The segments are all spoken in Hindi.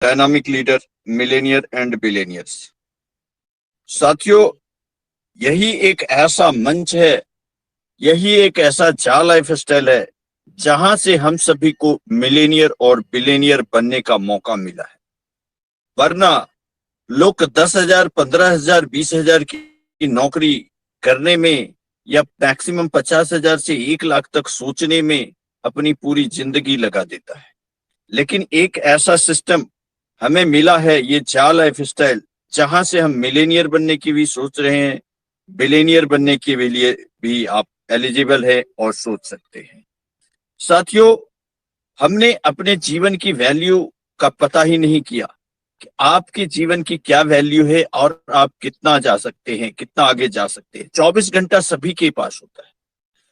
Dynamic leader, Millionaire and billionaires. साथियों, यही एक ऐसा मंच है, यही एक ऐसा जा लाइफ स्टाइल है जहां से हम सभी को मिलेनियर और बिलेनियर बनने का मौका मिला है। वरना लोग 10,000, 15,000, 20,000 की नौकरी करने में या मैक्सिमम 50,000 से 1 लाख तक सोचने में अपनी पूरी जिंदगी लगा देता है। लेकिन एक ऐसा सिस्टम हमें मिला है, ये जा लाइफ स्टाइल, जहां से हम मिलेनियर बनने की भी सोच रहे हैं, बिलेनियर बनने के लिए भी आप एलिजिबल है और सोच सकते हैं। साथियों, हमने अपने जीवन की वैल्यू का पता ही नहीं किया कि आपके जीवन की क्या वैल्यू है और आप कितना जा सकते हैं, कितना आगे जा सकते हैं। 24 घंटा सभी के पास होता है।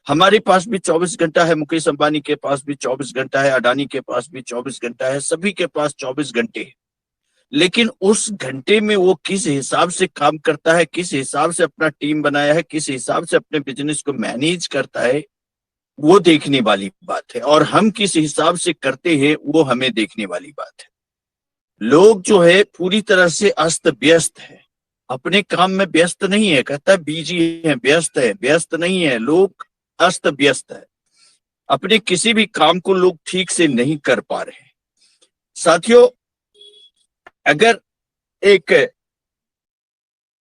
हमारे पास भी 24 घंटा है, मुकेश अंबानी के पास भी 24 घंटा है, अडानी के पास भी 24 घंटा है, सभी के पास 24 घंटे है। लेकिन उस घंटे में वो किस हिसाब से काम करता है, किस हिसाब से अपना टीम बनाया है, किस हिसाब से अपने बिजनेस को मैनेज करता है, वो देखने वाली बात है। और हम किस हिसाब से करते हैं, वो हमें देखने वाली बात है। लोग जो है पूरी तरह से अस्त व्यस्त है, अपने काम में व्यस्त नहीं है। कहता है बिजी है, व्यस्त नहीं है, लोग अस्त व्यस्त है। अपने किसी भी काम को लोग ठीक से नहीं कर पा रहे हैं। साथियों, अगर एक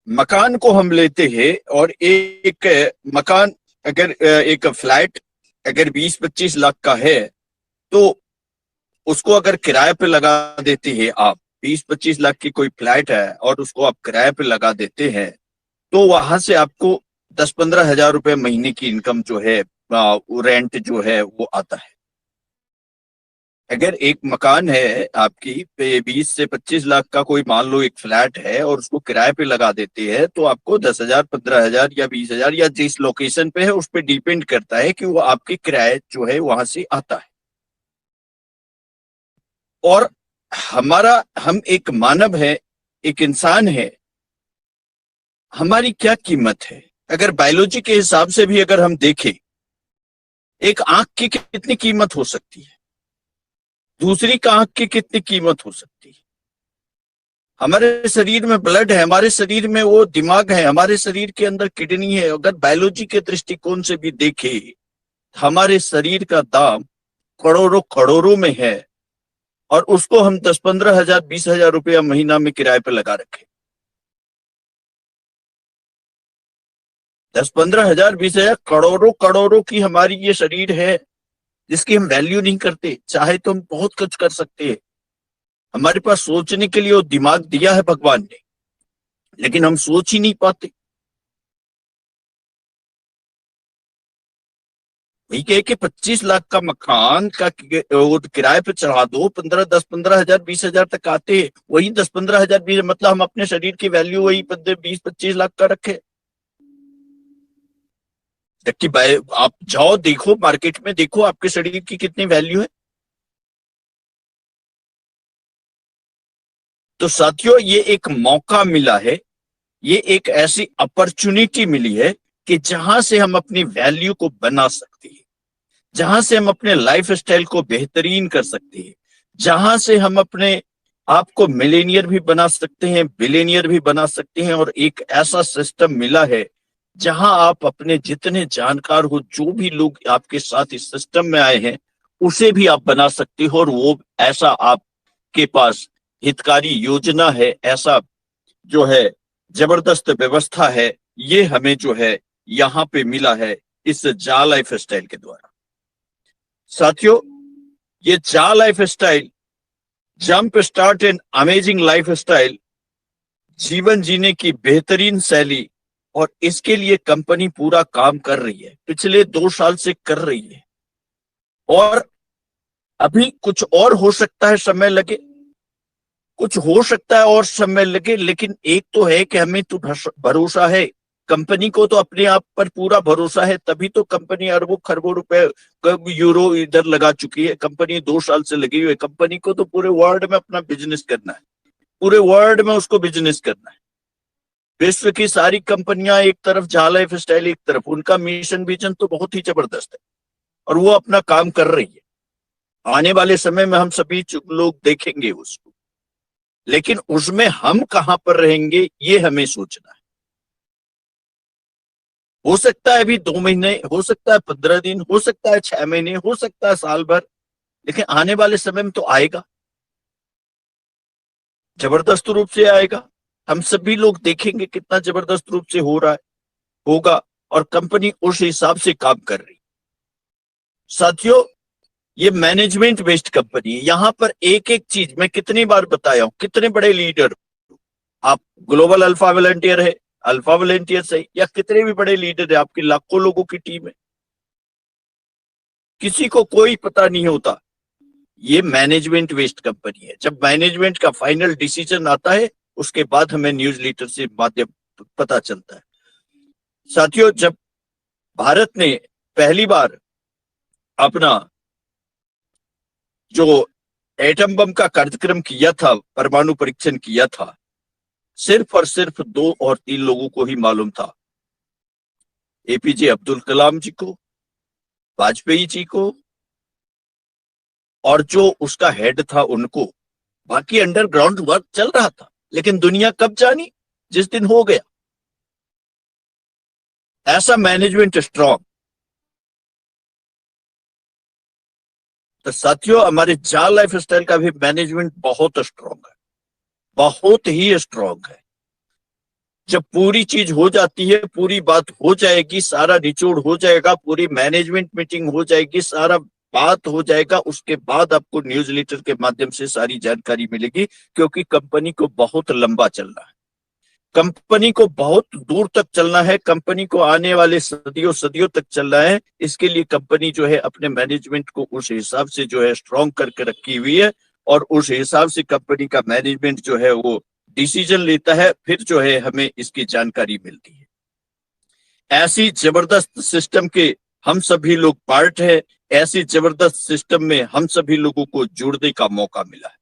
मकान को हम लेते हैं और एक मकान, अगर एक फ्लैट अगर 20-25 लाख का है, तो उसको अगर किराए पे लगा देते हैं आप, 20-25 लाख की कोई फ्लैट है और उसको आप किराए पे लगा देते हैं, तो वहां से आपको 10-15 हजार रुपए महीने की इनकम जो है, रेंट जो है वो आता है। अगर एक मकान है आपकी 20 से 25 लाख का, कोई मान लो एक फ्लैट है और उसको किराए पे लगा देते हैं, तो आपको 10,000, 15,000 या 20,000, या जिस लोकेशन पे है उस पर डिपेंड करता है कि वो आपके किराए जो है वहां से आता है। और हम एक मानव है, एक इंसान है, हमारी क्या कीमत है? अगर बायोलॉजी के हिसाब से भी अगर हम देखें, एक आंख की कितनी कीमत हो सकती है, दूसरी का आंख की कितनी कीमत हो सकती है। हमारे शरीर में ब्लड है, हमारे शरीर में वो दिमाग है, हमारे शरीर के अंदर किडनी है। अगर बायोलॉजी के दृष्टिकोण से भी देखे, हमारे शरीर का दाम करोड़ों करोड़ों में है, और उसको हम 10-15 हजार, 20,000 रुपया महीना में किराए पर लगा रखे। 10-15 हजार, 20,000, करोड़ों करोड़ों की हमारी ये शरीर है, जिसकी हम वैल्यू नहीं करते। चाहे तो हम बहुत कुछ कर सकते हैं, हमारे पास सोचने के लिए वो दिमाग दिया है भगवान ने, लेकिन हम सोच ही नहीं पाते। वही कहे कि 25 लाख का मकान का वो किराए पे चढ़ा दो, 10-15 हजार, 20,000 तक आते हैं। वही 10-15 हजार, 20, मतलब हम अपने शरीर की वैल्यू वही 20-25 लाख का रखे। जबकि आप जाओ, देखो मार्केट में, देखो आपके शरीर की कितनी वैल्यू है। तो साथियों, ये एक मौका मिला है, ये एक ऐसी अपॉर्चुनिटी मिली है कि जहां से हम अपनी वैल्यू को बना सकते हैं, जहां से हम अपने लाइफ स्टाइल को बेहतरीन कर सकते हैं, जहां से हम अपने आप को मिलेनियर भी बना सकते हैं, बिलेनियर भी बना सकते हैं। और एक ऐसा सिस्टम मिला है जहां आप अपने जितने जानकार हो, जो भी लोग आपके साथ इस सिस्टम में आए हैं, उसे भी आप बना सकते हो। और वो ऐसा आपके पास हितकारी योजना है, ऐसा जो है जबरदस्त व्यवस्था है, ये हमें जो है यहाँ पे मिला है इस जा लाइफ स्टाइल के द्वारा। साथियों, ये जा life style, jump start and amazing life style, जीवन जीने की बेहतरीन शैली, और इसके लिए कंपनी पूरा काम कर रही है, पिछले 2 साल से कर रही है। और अभी कुछ और हो सकता है, समय लगे, कुछ हो सकता है और समय लगे, लेकिन एक तो है कि हमें तो भरोसा है, कंपनी को तो अपने आप पर पूरा भरोसा है, तभी तो कंपनी अरबों खरबों रुपए, यूरो इधर लगा चुकी है। कंपनी 2 साल से लगी हुई है। कंपनी को तो पूरे वर्ल्ड में अपना बिजनेस करना है, पूरे वर्ल्ड में उसको बिजनेस करना है। विश्व की सारी कंपनियां एक तरफ, जा लाइफ स्टाइल एक तरफ, उनका मिशन विजन तो बहुत ही जबरदस्त है और वो अपना काम कर रही है। आने वाले समय में हम सभी लोग देखेंगे उसको। लेकिन उसमें हम कहां पर रहेंगे ये हमें सोचना है। हो सकता है अभी 2 महीने, हो सकता है 15 दिन, हो सकता है 6 महीने, हो सकता है साल भर, लेकिन आने वाले समय में तो आएगा, जबरदस्त रूप से आएगा। हम सभी लोग देखेंगे कितना जबरदस्त रूप से हो रहा है, होगा, और कंपनी उस हिसाब से काम कर रही। साथियों, ये मैनेजमेंट बेस्ड कंपनी है। यहां पर एक एक चीज मैं कितनी बार बताया हूं, कितने बड़े लीडर, आप ग्लोबल अल्फा वॉलंटियर है, अल्फा वॉलंटियर से, या कितने भी बड़े लीडर है, आपकी लाखों लोगों की टीम है, किसी को कोई पता नहीं होता। ये मैनेजमेंट बेस्ड कंपनी है। जब मैनेजमेंट का फाइनल डिसीजन आता है, उसके बाद हमें न्यूज लीटर से माध्यम पता चलता है। साथियों, जब भारत ने पहली बार अपना जो एटम बम का कार्यक्रम किया था, परमाणु परीक्षण किया था, सिर्फ और सिर्फ 2 और 3 लोगों को ही मालूम था। एपीजे अब्दुल कलाम जी को, वाजपेयी जी को, और जो उसका हेड था उनको। बाकी अंडरग्राउंड वर्क चल रहा था, लेकिन दुनिया कब जानी? जिस दिन हो गया। ऐसा मैनेजमेंट स्ट्रॉन्ग। तो साथियों, हमारे जा लाइफ स्टाइल का भी मैनेजमेंट बहुत स्ट्रॉन्ग है, बहुत ही स्ट्रॉन्ग है। जब पूरी चीज हो जाती है, पूरी बात हो जाएगी, सारा निचोड़ हो जाएगा, पूरी मैनेजमेंट मीटिंग हो जाएगी, सारा बात हो जाएगा, उसके बाद आपको न्यूज लेटर के माध्यम से सारी जानकारी मिलेगी। क्योंकि कंपनी को बहुत लंबा चलना है, कंपनी को बहुत दूर तक चलना है, कंपनी को आने वाले सदियों सदियों तक चलना है। इसके लिए कंपनी जो है अपने मैनेजमेंट को उस हिसाब से जो है स्ट्रॉन्ग करके रखी हुई है, और उस हिसाब से कंपनी का मैनेजमेंट जो है वो डिसीजन लेता है, फिर जो है हमें इसकी जानकारी मिलती है। ऐसी जबरदस्त सिस्टम के हम सभी लोग पार्ट है। ऐसी जबरदस्त सिस्टम में हम सभी लोगों को जुड़ने का मौका मिला है।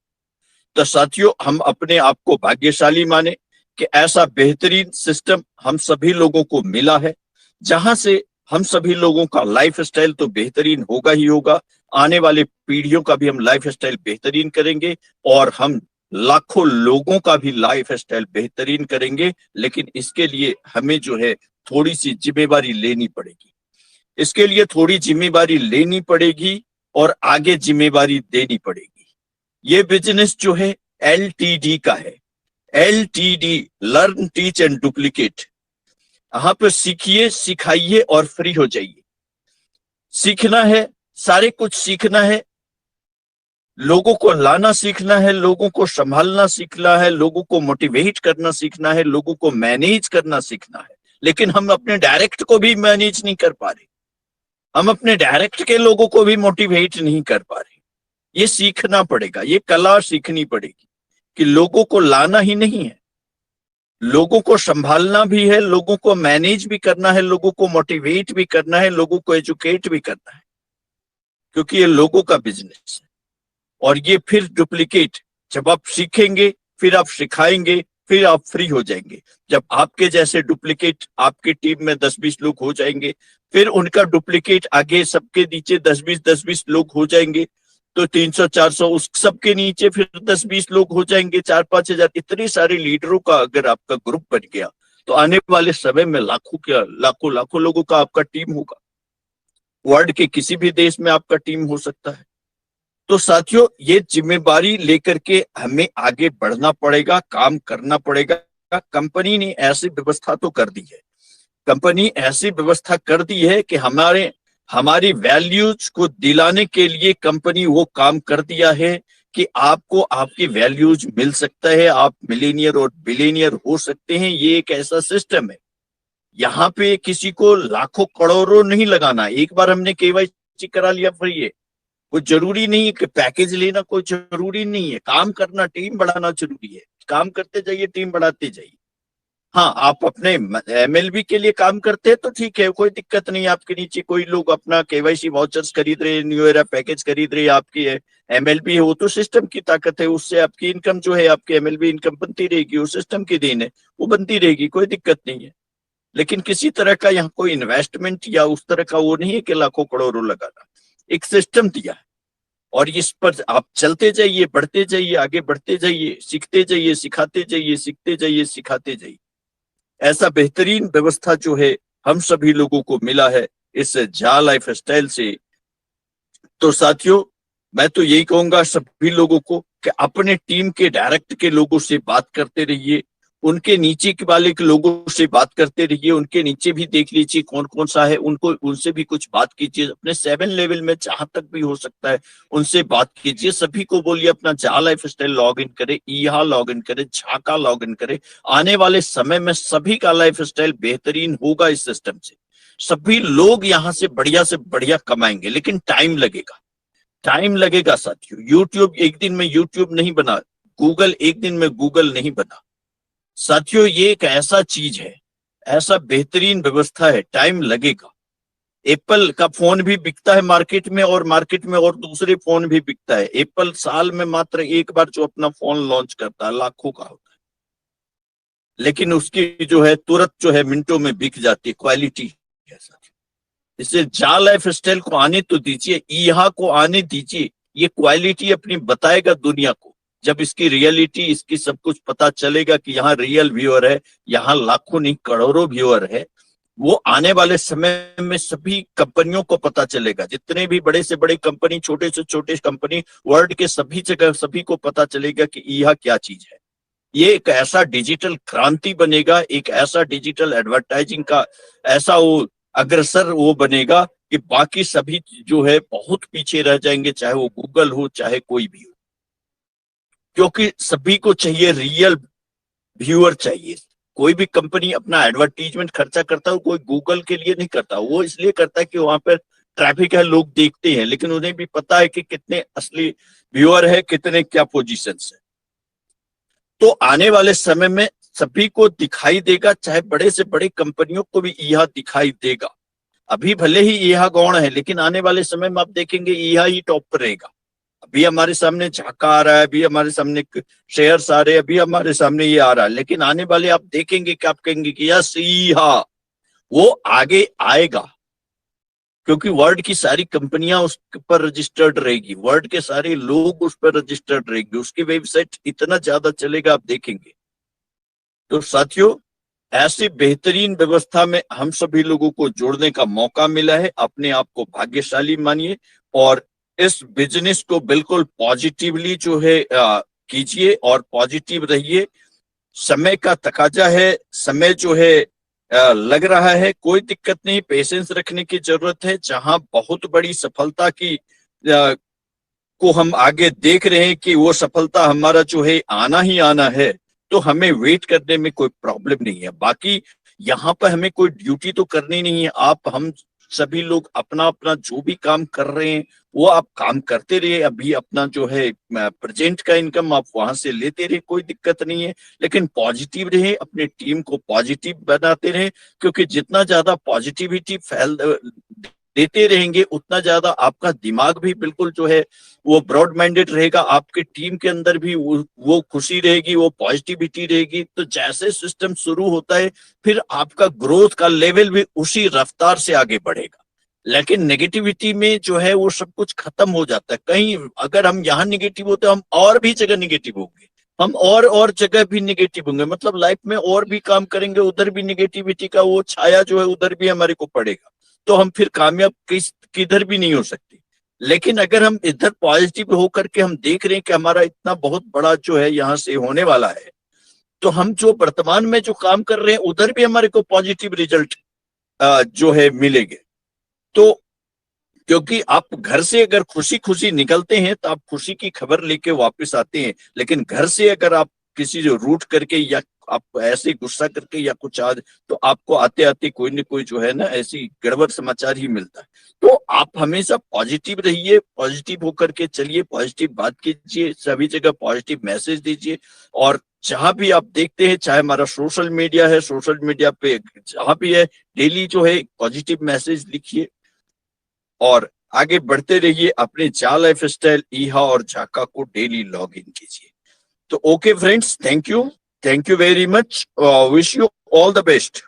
तो साथियों, हम अपने आप को भाग्यशाली माने कि ऐसा बेहतरीन सिस्टम हम सभी लोगों को मिला है, जहां से हम सभी लोगों का लाइफ स्टाइल तो बेहतरीन होगा ही होगा, आने वाले पीढ़ियों का भी हम लाइफ स्टाइल बेहतरीन करेंगे, और हम लाखों लोगों का भी लाइफ स्टाइल बेहतरीन करेंगे। लेकिन इसके लिए हमें जो है थोड़ी सी जिम्मेवारी लेनी पड़ेगी, इसके लिए थोड़ी जिम्मेवारी लेनी पड़ेगी, और आगे जिम्मेवारी देनी पड़ेगी। ये बिजनेस जो है LTD का है, LTD, learn teach and duplicate. यहाँ पे सीखिए, सिखाइए और फ्री हो जाइए। सीखना है, सारे कुछ सीखना है, लोगों को लाना सीखना है, लोगों को संभालना सीखना है, लोगों को मोटिवेट करना सीखना है, लोगों को मैनेज करना सीखना है। लेकिन हम अपने डायरेक्ट को भी मैनेज नहीं कर पा रहे, हम अपने डायरेक्ट के लोगों को भी मोटिवेट नहीं कर पा रहे। ये सीखना पड़ेगा, ये कला सीखनी पड़ेगी कि लोगों को लाना ही नहीं है, लोगों को संभालना भी है, लोगों को मैनेज भी करना है, लोगों को मोटिवेट भी करना है, लोगों को एजुकेट भी करना है, क्योंकि ये लोगों का बिजनेस है। और ये फिर डुप्लीकेट, जब आप सीखेंगे, फिर आप सिखाएंगे, फिर आप फ्री हो जाएंगे। जब आपके जैसे डुप्लीकेट आपकी टीम में 10-20 लोग हो जाएंगे, फिर उनका डुप्लीकेट आगे सबके नीचे 10-20 लोग हो जाएंगे, तो 300-400 उस सबके नीचे फिर 10-20 लोग हो जाएंगे, 4-5 हजार। इतने सारे लीडरों का अगर आपका ग्रुप बन गया, तो आने वाले समय में लाखों क्या लाखों लाखों लोगों का आपका टीम होगा। वर्ल्ड के किसी भी देश में आपका टीम हो सकता है। तो साथियों, ये जिम्मेदारी लेकर के हमें आगे बढ़ना पड़ेगा, काम करना पड़ेगा। कंपनी ने ऐसी व्यवस्था तो कर दी है, कंपनी ऐसी व्यवस्था कर दी है कि हमारी वैल्यूज को दिलाने के लिए कंपनी वो काम कर दिया है कि आपको आपकी वैल्यूज मिल सकता है, आप मिलेनियर और बिलेनियर हो सकते हैं। ये एक ऐसा सिस्टम है, यहाँ पे किसी को लाखों करोड़ों नहीं लगाना। एक बार हमने केवाईसी करा लिया, फ्री है। कोई जरूरी नहीं है कि पैकेज लेना, कोई जरूरी नहीं है। काम करना, टीम बढ़ाना जरूरी है, काम करते जाइए, टीम बढ़ाते जाइए। हाँ, आप अपने MLB के लिए काम करते हैं तो ठीक है, कोई दिक्कत नहीं। आपके नीचे कोई लोग अपना KYC वाउचर्स खरीद रहे, न्यू ईयर पैकेज खरीद रहे, आपकी MLB है, वो तो सिस्टम की ताकत है, उससे आपकी इनकम जो है, आपकी MLB इनकम बनती रहेगी, वो सिस्टम की देन है, वो बनती रहेगी, कोई दिक्कत नहीं है। लेकिन किसी तरह का यहाँ कोई इन्वेस्टमेंट या उस तरह का वो नहीं है कि लाखों करोड़ों लगाना। एक सिस्टम दिया है, और इस पर आप चलते जाइए, बढ़ते जाइए, आगे बढ़ते जाइए, सीखते जाइए, सिखाते जाइए, सीखते जाइए, सिखाते जाइए। ऐसा बेहतरीन व्यवस्था जो है हम सभी लोगों को मिला है इस जा लाइफ स्टाइल से। तो साथियों, मैं तो यही कहूंगा सभी लोगों को कि अपने टीम के डायरेक्ट के लोगों से बात करते रहिए, उनके नीचे के वाले के लोगों से बात करते रहिए, उनके नीचे भी देख लीजिए कौन कौन सा है, उनको उनसे भी कुछ बात कीजिए। अपने 7 लेवल में जहां तक भी हो सकता है उनसे बात कीजिए। सभी को बोलिए अपना जा लाइफ स्टाइल लॉग इन करे, ईहा लॉग इन करे, झाका लॉग इन करे। आने वाले समय में सभी का लाइफ स्टाइल बेहतरीन होगा इस सिस्टम से। सभी लोग यहां से बढ़िया कमाएंगे, लेकिन टाइम लगेगा। टाइम लगेगा साथियों। यूट्यूब एक दिन में यूट्यूब नहीं बना, गूगल एक दिन में गूगल नहीं बना साथियों। ये एक ऐसा चीज है, ऐसा बेहतरीन व्यवस्था है, टाइम लगेगा। एप्पल का फोन भी बिकता है मार्केट में, और मार्केट में और दूसरे फोन भी बिकता है। एप्पल साल में मात्र एक बार जो अपना फोन लॉन्च करता है लाखों का होता है, लेकिन उसकी जो है तुरंत जो है मिनटों में बिक जाती है। क्वालिटी है साथियों। इससे जा लाइफ स्टाइल को आने तो दीजिए, ईहा को आने दीजिए। ये क्वालिटी अपनी बताएगा दुनिया को। जब इसकी रियलिटी, इसकी सब कुछ पता चलेगा कि यहाँ रियल व्यूअर है, यहाँ लाखों नहीं करोड़ों व्यूअर है, वो आने वाले समय में सभी कंपनियों को पता चलेगा। जितने भी बड़े से बड़े कंपनी, छोटे से छोटे कंपनी, वर्ल्ड के सभी जगह सभी को पता चलेगा कि ईहा क्या चीज है। ये एक ऐसा डिजिटल क्रांति बनेगा, एक ऐसा डिजिटल एडवर्टाइजिंग का ऐसा वो अग्रसर वो बनेगा कि बाकी सभी जो है बहुत पीछे रह जाएंगे, चाहे वो गूगल हो चाहे कोई भी हो। क्योंकि सभी को चाहिए रियल व्यूअर चाहिए। कोई भी कंपनी अपना एडवर्टीजमेंट खर्चा करता है, कोई गूगल के लिए नहीं करता। वो इसलिए करता है कि वहां पर ट्रैफिक है, लोग देखते हैं, लेकिन उन्हें भी पता है कि कितने असली व्यूअर है, कितने क्या पोजीशन है। तो आने वाले समय में सभी को दिखाई देगा, चाहे बड़े से बड़े कंपनियों को भी यह दिखाई देगा। अभी भले ही यह गौण है, लेकिन आने वाले समय में आप देखेंगे यह ही टॉप पर रहेगा। अभी हमारे सामने झाका आ रहा है, अभी हमारे सामने शेयर्स आ रहे हैं, अभी हमारे सामने ये आ रहा है, लेकिन आने वाले आप देखेंगे कि आप कहेंगे कि यस ईहा वो आगे आएगा। क्योंकि वर्ल्ड की सारी कंपनियां उस पर रजिस्टर्ड रहेगी, वर्ल्ड के सारे लोग उस पर रजिस्टर्ड रहेंगे, उसकी वेबसाइट इतना ज्यादा चलेगा आप देखेंगे। तो साथियों, ऐसी बेहतरीन व्यवस्था में हम सभी लोगों को जोड़ने का मौका मिला है। अपने आप को भाग्यशाली मानिए और इस बिजनेस को बिल्कुल पॉजिटिवली जो है कीजिए और पॉजिटिव रहिए। समय का तकाजा है, समय जो है लग रहा है, कोई दिक्कत नहीं, पेशेंस रखने की जरूरत है। जहां बहुत बड़ी सफलता की को हम आगे देख रहे हैं कि वो सफलता हमारा जो है आना ही आना है, तो हमें वेट करने में कोई प्रॉब्लम नहीं है। बाकी यहाँ पर हमें कोई ड्यूटी तो करनी नहीं है। आप हम सभी लोग अपना अपना जो भी काम कर रहे हैं वो आप काम करते रहिए। अभी अपना जो है प्रेजेंट का इनकम आप वहां से लेते रहे, कोई दिक्कत नहीं है, लेकिन पॉजिटिव रहे, अपने टीम को पॉजिटिव बनाते रहे। क्योंकि जितना ज्यादा पॉजिटिविटी फैल देते रहेंगे उतना ज्यादा आपका दिमाग भी बिल्कुल जो है वो ब्रॉड माइंडेड रहेगा, आपके टीम के अंदर भी वो खुशी रहेगी, वो पॉजिटिविटी रहेगी। तो जैसे सिस्टम शुरू होता है फिर आपका ग्रोथ का लेवल भी उसी रफ्तार से आगे बढ़ेगा। लेकिन नेगेटिविटी में जो है वो सब कुछ खत्म हो जाता है। कहीं अगर हम यहाँ निगेटिव होते हम और भी जगह निगेटिव होंगे, हम और जगह भी निगेटिव होंगे, मतलब लाइफ में और भी काम करेंगे, उधर भी निगेटिविटी का वो छाया जो है उधर भी हमारे को पड़ेगा, तो हम फिर कामयाब किधर भी नहीं हो सकते। लेकिन अगर हम इधर पॉजिटिव होकर के हम देख रहे हैं कि हमारा इतना बहुत बड़ा जो है यहाँ से होने वाला है, तो हम जो वर्तमान में जो काम कर रहे हैं उधर भी हमारे को पॉजिटिव रिजल्ट जो है मिलेंगे। तो क्योंकि आप घर से अगर खुशी खुशी निकलते हैं तो आप खुशी की खबर लेके वापस आते हैं, लेकिन घर से अगर आप किसी जो रूट करके या आप ऐसे गुस्सा करके या कुछ आज, तो आपको आते आते कोई न कोई जो है ना ऐसी गड़बड़ समाचार ही मिलता है। तो आप हमेशा पॉजिटिव रहिए, पॉजिटिव होकर के चलिए, पॉजिटिव बात कीजिए, सभी जगह पॉजिटिव मैसेज दीजिए। और जहां भी आप देखते हैं, चाहे हमारा सोशल मीडिया है, सोशल मीडिया पे जहां भी है, डेली जो है पॉजिटिव मैसेज लिखिए और आगे बढ़ते रहिए। अपने जा लाइफ स्टाइल ईहा और झाका को डेली लॉग इन कीजिए। तो okay friends, thank you very much, wish you all the best.